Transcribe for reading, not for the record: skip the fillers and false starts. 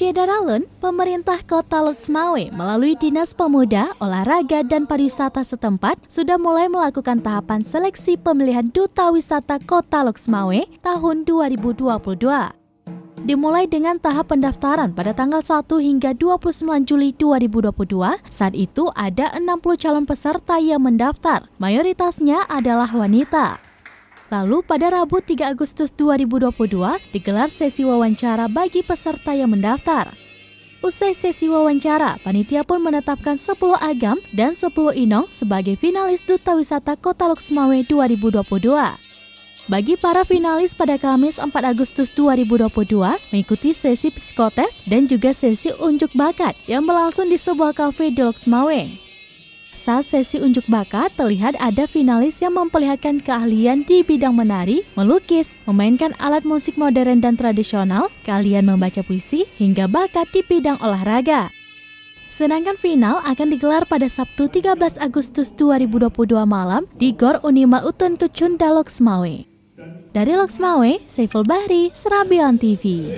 Cedaralen, pemerintah Kota Loksmawe melalui Dinas Pemuda, Olahraga dan Pariwisata setempat sudah mulai melakukan tahapan seleksi pemilihan Duta Wisata Kota Loksmawe tahun 2022. Dimulai dengan tahap pendaftaran pada tanggal 1 hingga 29 Juli 2022, saat itu ada 60 calon peserta yang mendaftar, mayoritasnya adalah wanita. Lalu pada Rabu 3 Agustus 2022 digelar sesi wawancara bagi peserta yang mendaftar. Usai sesi wawancara, panitia pun menetapkan 10 agam dan 10 inong sebagai finalis Duta Wisata Kota Loksmawe 2022. Bagi para finalis pada Kamis 4 Agustus 2022 mengikuti sesi psikotes dan juga sesi unjuk bakat yang berlangsung di sebuah kafe di Loksmawe. Saat sesi unjuk bakat, terlihat ada finalis yang memperlihatkan keahlian di bidang menari, melukis, memainkan alat musik modern dan tradisional, keahlian membaca puisi, hingga bakat di bidang olahraga. Sedangkan final akan digelar pada Sabtu 13 Agustus 2022 malam di Gor Unimal Utun Kucunda, Loksmawe. Dari Loksmawe, Saiful Bahri, Serabion TV.